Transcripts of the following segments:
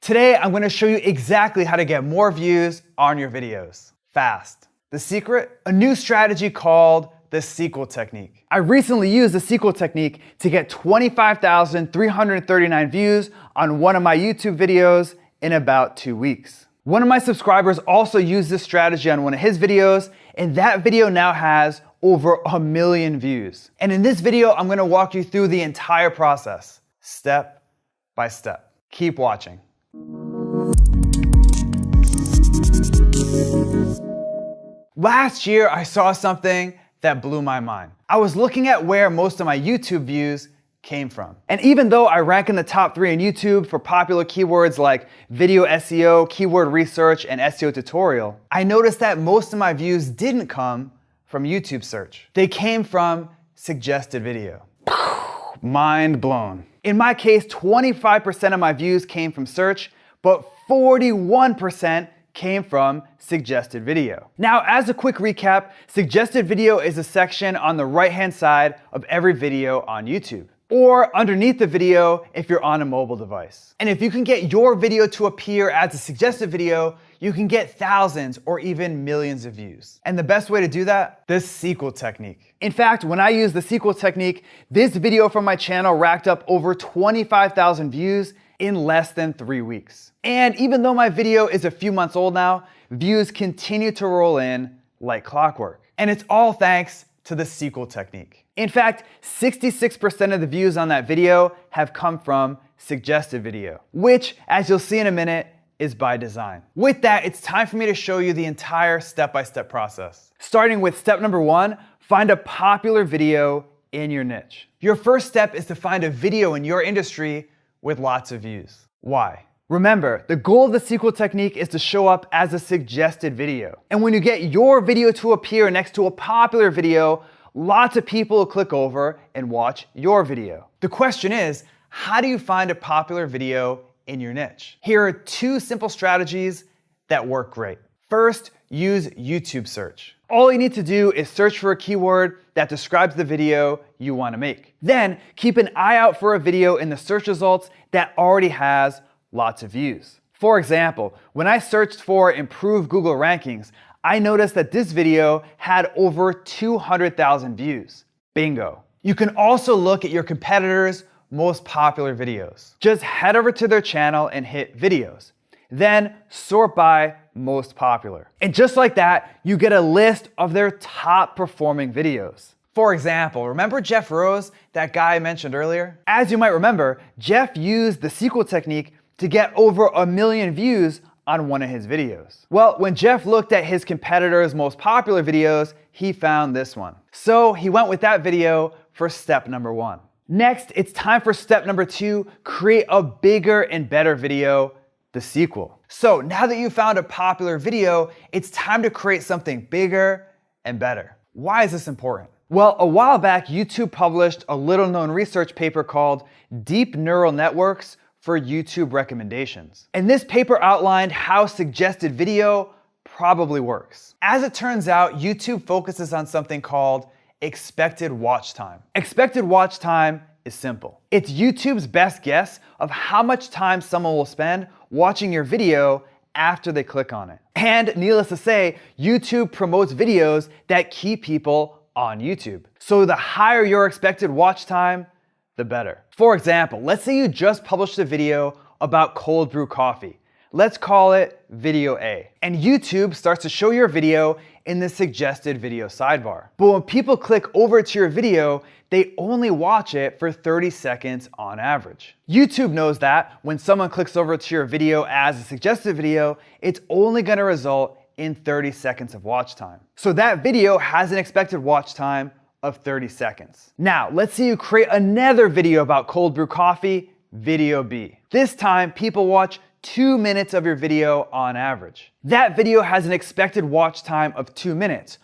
Today, I'm gonna show you exactly how to get more views on your videos, fast. The secret? A new strategy called the sequel technique. I recently used the sequel technique to get 25,339 views on one of my YouTube videos in about 2 weeks. One of my subscribers also used this strategy on one of his videos, and that video now has over 1 million views. And in this video, I'm gonna walk you through the entire process, step by step. Keep watching. Last year, I saw something that blew my mind. I was looking at where most of my YouTube views came from. And even though I rank in the top 3 on YouTube for popular keywords like video SEO, keyword research, and SEO tutorial, I noticed that most of my views didn't come from YouTube search. They came from suggested video. Mind blown. In my case, 25% of my views came from search, but 41% came from suggested video. Now, as a quick recap, suggested video is a section on the right-hand side of every video on YouTube, or underneath the video if you're on a mobile device. And if you can get your video to appear as a suggested video, you can get thousands or even millions of views. And the best way to do that? The sequel technique. In fact, when I used the sequel technique, this video from my channel racked up over 25,000 views in less than 3 weeks. And even though my video is a few months old now, views continue to roll in like clockwork. And it's all thanks to the sequel technique. In fact, 66% of the views on that video have come from suggested video, which, as you'll see in a minute, is by design. With that, it's time for me to show you the entire step-by-step process. Starting with step number 1, find a popular video in your niche. Your first step is to find a video in your industry with lots of views. Why? Remember, the goal of the sequel technique is to show up as a suggested video. And when you get your video to appear next to a popular video, lots of people will click over and watch your video. The question is, how do you find a popular video in your niche? Here are 2 simple strategies that work great. First, use YouTube search. All you need to do is search for a keyword that describes the video you want to make. Then, keep an eye out for a video in the search results that already has lots of views. For example, when I searched for improved Google rankings, I noticed that this video had over 200,000 views. Bingo. You can also look at your competitors' most popular videos. Just head over to their channel and hit videos. Then sort by most popular. And just like that, you get a list of their top performing videos. For example, remember Jeff Rose, that guy I mentioned earlier? As you might remember, Jeff used the sequel technique to get over 1 million views on one of his videos. Well, when Jeff looked at his competitors' most popular videos, he found this one. So he went with that video for step number 1. Next, it's time for step number 2, create a bigger and better video, the sequel. So now that you found a popular video, it's time to create something bigger and better. Why is this important? Well, a while back, YouTube published a little known research paper called Deep Neural Networks for YouTube Recommendations. And this paper outlined how suggested video probably works. As it turns out, YouTube focuses on something called expected watch time. Expected watch time is simple. It's YouTube's best guess of how much time someone will spend watching your video after they click on it. And needless to say, YouTube promotes videos that keep people on YouTube. So the higher your expected watch time, the better. For example, let's say you just published a video about cold brew coffee. Let's call it video A. And YouTube starts to show your video in the suggested video sidebar. But when people click over to your video, they only watch it for 30 seconds on average. YouTube knows that when someone clicks over to your video as a suggested video, it's only gonna result in 30 seconds of watch time. So that video has an expected watch time of 30 seconds. Now, let's say you create another video about cold brew coffee, video B. This time, people watch 2 minutes of your video on average. That video has an expected watch time of 2 minutes,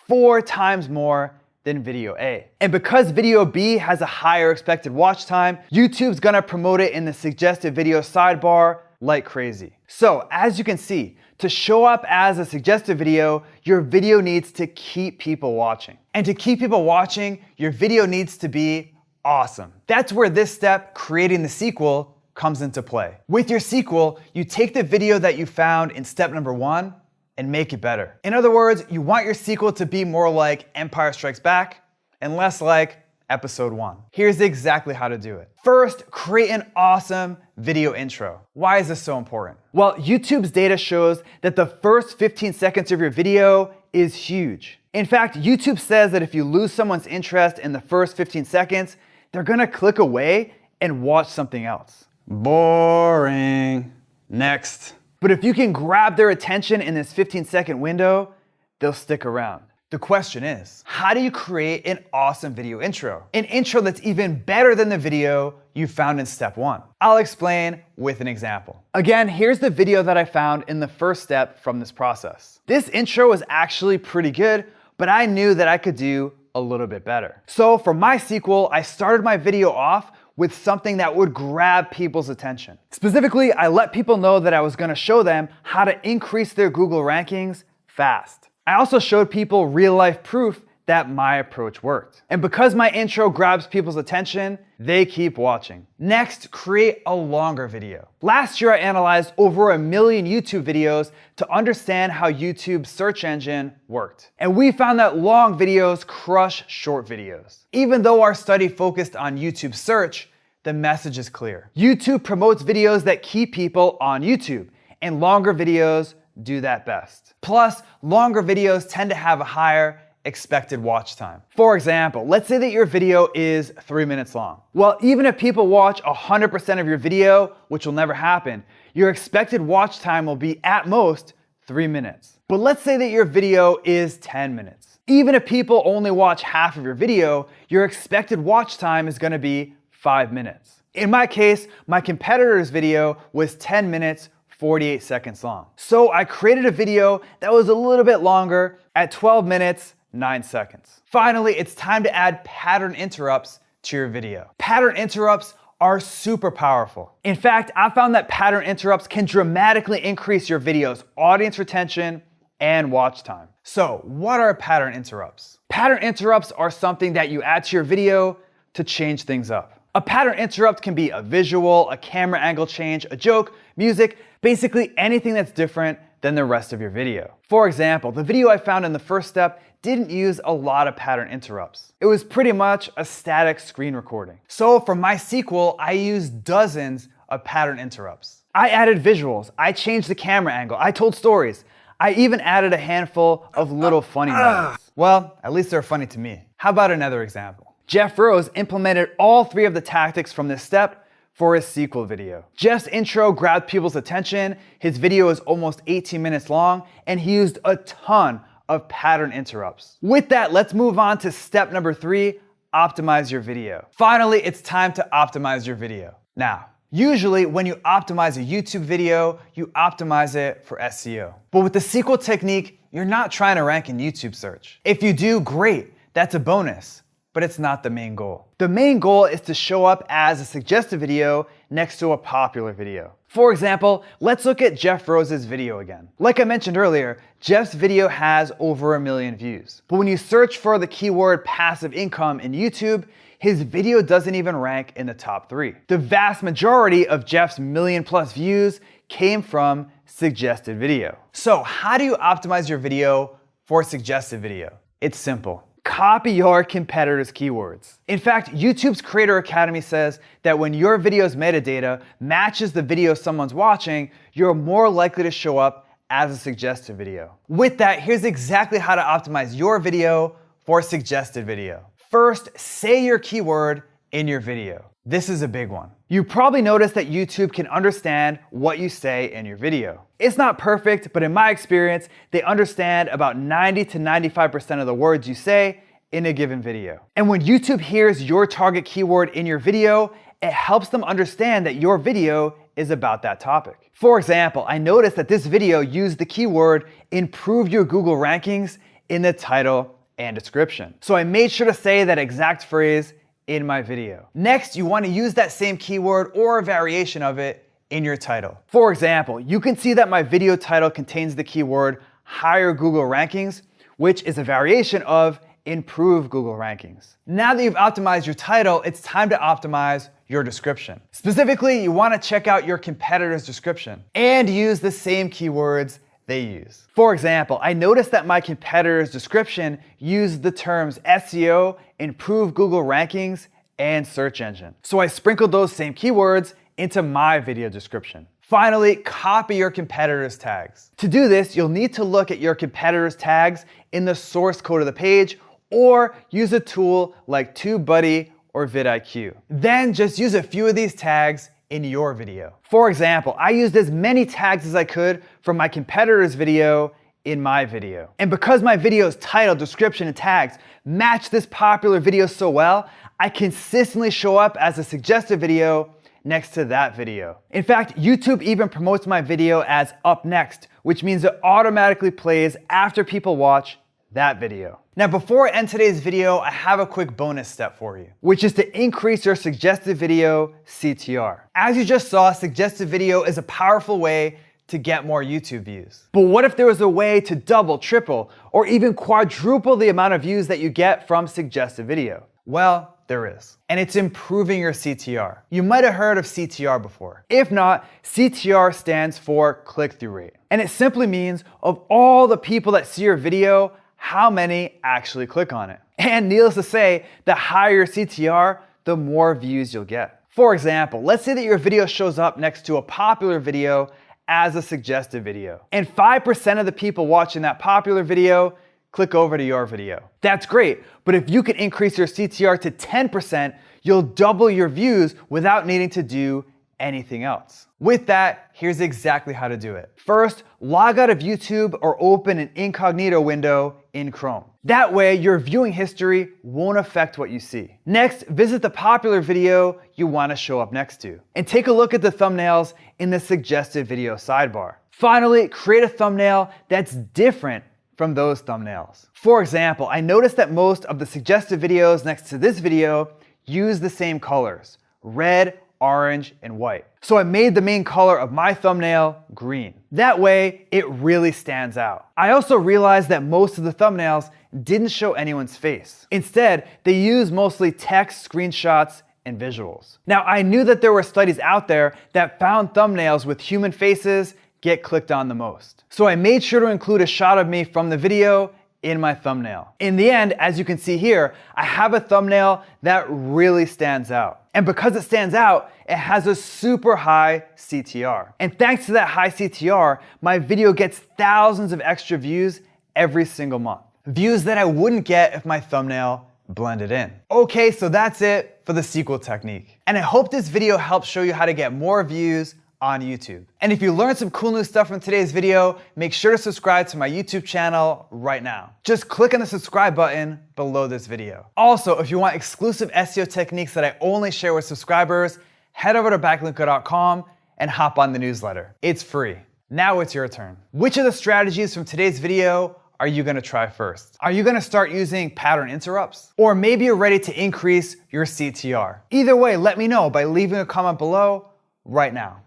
4 times more than video A. And because video B has a higher expected watch time, YouTube's gonna promote it in the suggested video sidebar like crazy. So as you can see, to show up as a suggested video, your video needs to keep people watching. And to keep people watching, your video needs to be awesome. That's where this step, creating the sequel, comes into play. With your sequel, you take the video that you found in step number 1 and make it better. In other words, you want your sequel to be more like Empire Strikes Back and less like episode 1. Here's exactly how to do it. First, create an awesome video intro. Why is this so important? Well, YouTube's data shows that the first 15 seconds of your video is huge. In fact, YouTube says that if you lose someone's interest in the first 15 seconds, they're gonna click away and watch something else. Boring. Next. But if you can grab their attention in this 15-second window, they'll stick around. The question is, how do you create an awesome video intro? An intro that's even better than the video you found in step 1. I'll explain with an example. Again, here's the video that I found in the first step from this process. This intro was actually pretty good, but I knew that I could do a little bit better. So for my sequel, I started my video off with something that would grab people's attention. Specifically, I let people know that I was gonna show them how to increase their Google rankings fast. I also showed people real-life proof that my approach worked. And because my intro grabs people's attention, they keep watching. Next, create a longer video. Last year, I analyzed over 1 million YouTube videos to understand how YouTube's search engine worked. And we found that long videos crush short videos. Even though our study focused on YouTube search, the message is clear. YouTube promotes videos that keep people on YouTube, and longer videos do that best. Plus, longer videos tend to have a higher expected watch time. For example, let's say that your video is 3 minutes long. Well, even if people watch 100% of your video, which will never happen, your expected watch time will be at most 3 minutes. But let's say that your video is 10 minutes. Even if people only watch half of your video, your expected watch time is gonna be 5 minutes. In my case, my competitor's video was 10 minutes, 48 seconds long. So I created a video that was a little bit longer at 12 minutes, 9 seconds. Finally, it's time to add pattern interrupts to your video. Pattern interrupts are super powerful. In fact, I found that pattern interrupts can dramatically increase your video's audience retention and watch time. So, what are pattern interrupts? Pattern interrupts are something that you add to your video to change things up. A pattern interrupt can be a visual, a camera angle change, a joke, music, basically anything that's different than the rest of your video. For example, the video I found in the first step didn't use a lot of pattern interrupts. It was pretty much a static screen recording. So for my sequel, I used dozens of pattern interrupts. I added visuals, I changed the camera angle, I told stories. I even added a handful of little funny moments. Well, at least they're funny to me. How about another example? Jeff Rose implemented all 3 of the tactics from this step for his sequel video. Jeff's intro grabbed people's attention, his video is almost 18 minutes long, and he used a ton of pattern interrupts. With that, let's move on to step number 3, optimize your video. Finally, it's time to optimize your video. Now, usually when you optimize a YouTube video, you optimize it for SEO. But with the sequel technique, you're not trying to rank in YouTube search. If you do, great, that's a bonus. But it's not the main goal. The main goal is to show up as a suggested video next to a popular video. For example, let's look at Jeff Rose's video again. Like I mentioned earlier, Jeff's video has over 1 million views. But when you search for the keyword passive income in YouTube, his video doesn't even rank in the top 3. The vast majority of Jeff's 1+ million views came from suggested video. So how do you optimize your video for suggested video? It's simple. Copy your competitors' keywords. In fact, YouTube's Creator Academy says that when your video's metadata matches the video someone's watching, you're more likely to show up as a suggested video. With that, here's exactly how to optimize your video for suggested video. First, say your keyword in your video. This is a big one. You probably noticed that YouTube can understand what you say in your video. It's not perfect, but in my experience, they understand about 90 to 95% of the words you say in a given video. And when YouTube hears your target keyword in your video, it helps them understand that your video is about that topic. For example, I noticed that this video used the keyword improve your Google rankings in the title and description. So I made sure to say that exact phrase in my video. Next, you want to use that same keyword or a variation of it in your title. For example, you can see that my video title contains the keyword higher Google rankings, which is a variation of improve Google rankings. Now that you've optimized your title, it's time to optimize your description. Specifically, you want to check out your competitor's description and use the same keywords they use. For example, I noticed that my competitor's description used the terms SEO, improve Google rankings, and search engine. So I sprinkled those same keywords into my video description. Finally, copy your competitor's tags. To do this, you'll need to look at your competitor's tags in the source code of the page or use a tool like TubeBuddy or vidIQ. Then just use a few of these tags in your video. For example, I used as many tags as I could from my competitor's video in my video. And because my video's title, description, and tags match this popular video so well, I consistently show up as a suggested video next to that video. In fact, YouTube even promotes my video as up next, which means it automatically plays after people watch that video. Now, before I end today's video, I have a quick bonus step for you, which is to increase your suggested video CTR. As you just saw, suggested video is a powerful way to get more YouTube views. But what if there was a way to double, triple, or even quadruple the amount of views that you get from suggested video? Well, there is. And it's improving your CTR. You might have heard of CTR before. If not, CTR stands for click-through rate. And it simply means of all the people that see your video, how many actually click on it. And needless to say, the higher your CTR, the more views you'll get. For example, let's say that your video shows up next to a popular video as a suggested video, and 5% of the people watching that popular video click over to your video. That's great, but if you can increase your CTR to 10%, you'll double your views without needing to do anything else. With that, here's exactly how to do it. First, log out of YouTube or open an incognito window in Chrome. That way, your viewing history won't affect what you see. Next, visit the popular video you want to show up next to, and take a look at the thumbnails in the suggested video sidebar. Finally, create a thumbnail that's different from those thumbnails. For example, I noticed that most of the suggested videos next to this video use the same colors: red, orange, and white. So I made the main color of my thumbnail green. That way, it really stands out. I also realized that most of the thumbnails didn't show anyone's face. Instead, they used mostly text, screenshots, and visuals. Now, I knew that there were studies out there that found thumbnails with human faces get clicked on the most. So I made sure to include a shot of me from the video in my thumbnail. In the end, as you can see here, I have a thumbnail that really stands out. And because it stands out, it has a super high CTR. And thanks to that high CTR, my video gets thousands of extra views every single month. Views that I wouldn't get if my thumbnail blended in. Okay, so that's it for the sequel technique. And I hope this video helps show you how to get more views on YouTube. And if you learned some cool new stuff from today's video, make sure to subscribe to my YouTube channel right now. Just click on the subscribe button below this video. Also, if you want exclusive SEO techniques that I only share with subscribers, head over to backlinko.com and hop on the newsletter. It's free. Now it's your turn. Which of the strategies from today's video are you gonna try first? Are you gonna start using pattern interrupts? Or maybe you're ready to increase your CTR? Either way, let me know by leaving a comment below right now.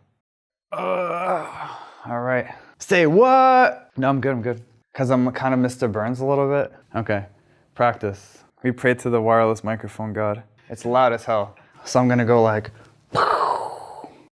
All right. Say what? No, I'm good. Because I'm kind of Mr. Burns a little bit. Okay, practice. We pray to the wireless microphone god. It's loud as hell. So I'm gonna go like,